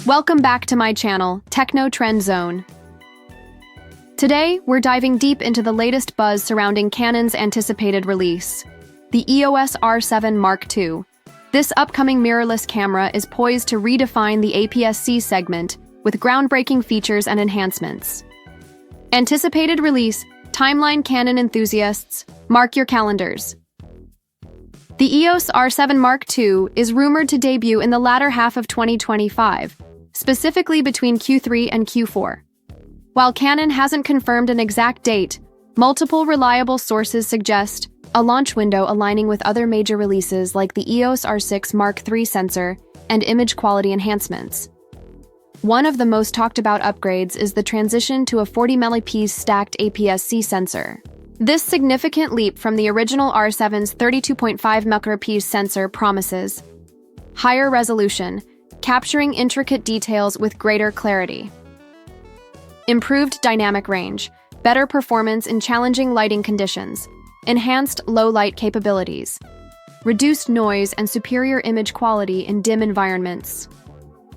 Welcome back to my channel, Techno Trend Zone. Today, we're diving deep into the latest buzz surrounding Canon's anticipated release, the EOS R7 Mark II. This upcoming mirrorless camera is poised to redefine the APS-C segment with groundbreaking features and enhancements. Anticipated release, timeline Canon enthusiasts, mark your calendars. The EOS R7 Mark II is rumored to debut in the latter half of 2025, specifically between Q3 and Q4. While Canon hasn't confirmed an exact date, multiple reliable sources suggest a launch window aligning with other major releases like the EOS R6 Mark III sensor and image quality enhancements. One of the most talked about upgrades is the transition to a 40-megapixel stacked APS-C sensor. This significant leap from the original R7's 32.5 megapixel sensor promises higher resolution, capturing intricate details with greater clarity. Improved dynamic range, better performance in challenging lighting conditions, enhanced low-light capabilities, reduced noise and superior image quality in dim environments.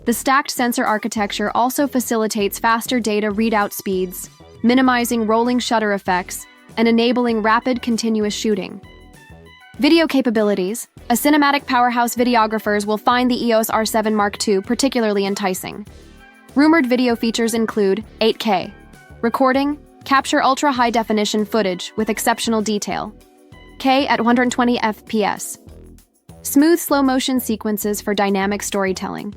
The stacked sensor architecture also facilitates faster data readout speeds, minimizing rolling shutter effects, and enabling rapid continuous shooting. Video capabilities. A cinematic powerhouse videographers will find the EOS R7 Mark II particularly enticing. Rumored video features include 8K recording, capture ultra-high-definition footage with exceptional detail, K at 120 FPS, smooth slow-motion sequences for dynamic storytelling,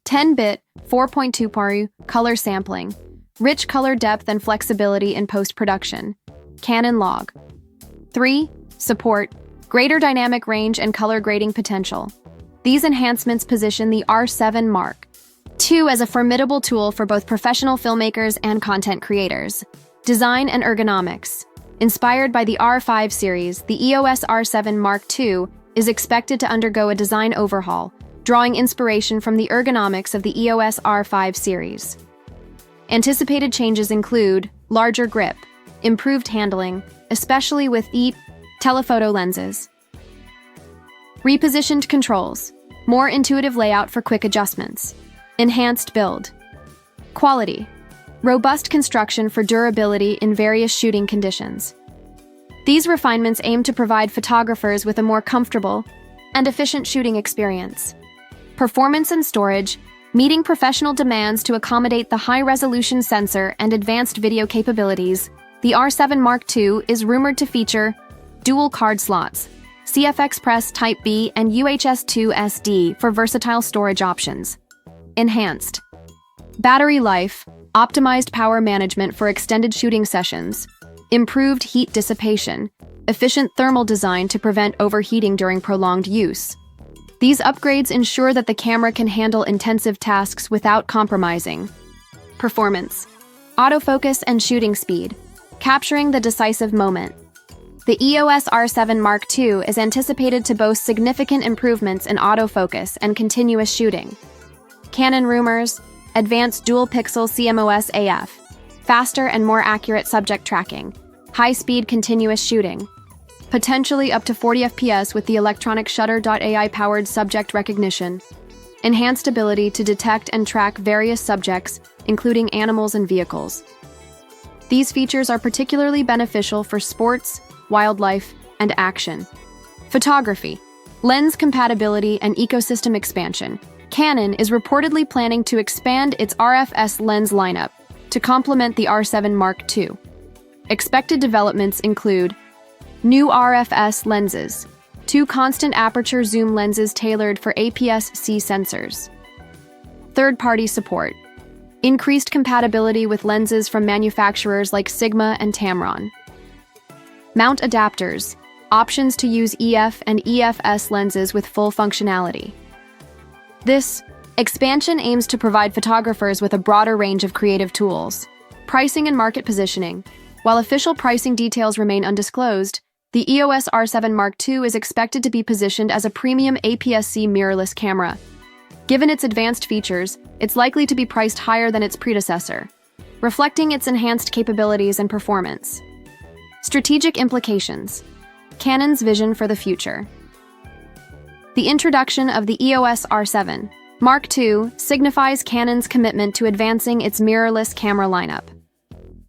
10-bit 4.2 color sampling, rich color depth and flexibility in post-production, Canon log. 3. Support, greater dynamic range and color grading potential. These enhancements position the R7 Mark II as a formidable tool for both professional filmmakers and content creators. Design and ergonomics. Inspired by the R5 series, the EOS R7 Mark II is expected to undergo a design overhaul, drawing inspiration from the ergonomics of the EOS R5 series. Anticipated changes include larger grip, improved handling, especially with telephoto lenses. Repositioned controls, more intuitive layout for quick adjustments. Enhanced build quality, robust construction for durability in various shooting conditions. These refinements aim to provide photographers with a more comfortable and efficient shooting experience. Performance and storage, meeting professional demands to accommodate the high-resolution sensor and advanced video capabilities. The R7 Mark II is rumored to feature dual card slots, CF Express Type B and UHS-2 SD for versatile storage options. Enhanced battery life, optimized power management for extended shooting sessions, improved heat dissipation, efficient thermal design to prevent overheating during prolonged use. These upgrades ensure that the camera can handle intensive tasks without compromising. Performance, autofocus and shooting speed, capturing the decisive moment. The EOS R7 Mark II is anticipated to boast significant improvements in autofocus and continuous shooting. Canon rumors, advanced dual-pixel CMOS AF, faster and more accurate subject tracking, high-speed continuous shooting, potentially up to 40 FPS with the electronic shutter.ai-powered subject recognition, enhanced ability to detect and track various subjects, including animals and vehicles. These features are particularly beneficial for sports, wildlife, and action. Photography, lens compatibility, and ecosystem expansion. Canon is reportedly planning to expand its RFS lens lineup to complement the R7 Mark II. Expected developments include new RFS lenses, 2 constant aperture zoom lenses tailored for APS-C sensors, third-party support, increased compatibility with lenses from manufacturers like Sigma and Tamron, mount adapters, options to use EF and EFS lenses with full functionality. This expansion aims to provide photographers with a broader range of creative tools. Pricing and market positioning. While official pricing details remain undisclosed, the EOS R7 Mark II is expected to be positioned as a premium APS-C mirrorless camera. Given its advanced features, it's likely to be priced higher than its predecessor, reflecting its enhanced capabilities and performance. Strategic implications. Canon's vision for the future. The introduction of the EOS R7 Mark II signifies Canon's commitment to advancing its mirrorless camera lineup.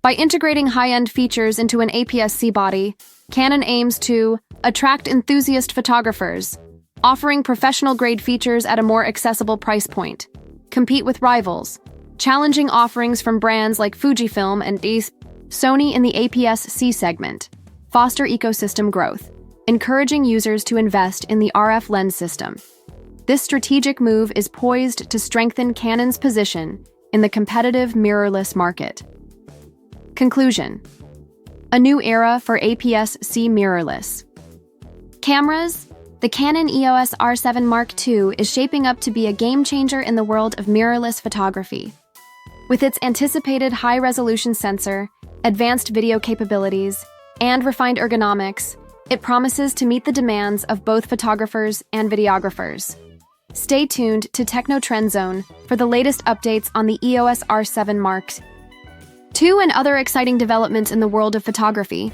By integrating high-end features into an APS-C body, Canon aims to attract enthusiast photographers, offering professional-grade features at a more accessible price point, compete with rivals, challenging offerings from brands like Fujifilm and Sony in the APS-C segment, foster ecosystem growth, encouraging users to invest in the RF lens system. This strategic move is poised to strengthen Canon's position in the competitive mirrorless market. Conclusion: a new era for APS-C mirrorless cameras. The Canon EOS R7 Mark II is shaping up to be a game-changer in the world of mirrorless photography. With its anticipated high-resolution sensor, advanced video capabilities, and refined ergonomics, it promises to meet the demands of both photographers and videographers. Stay tuned to Techno Trend Zone for the latest updates on the EOS R7 Mark II and other exciting developments in the world of photography.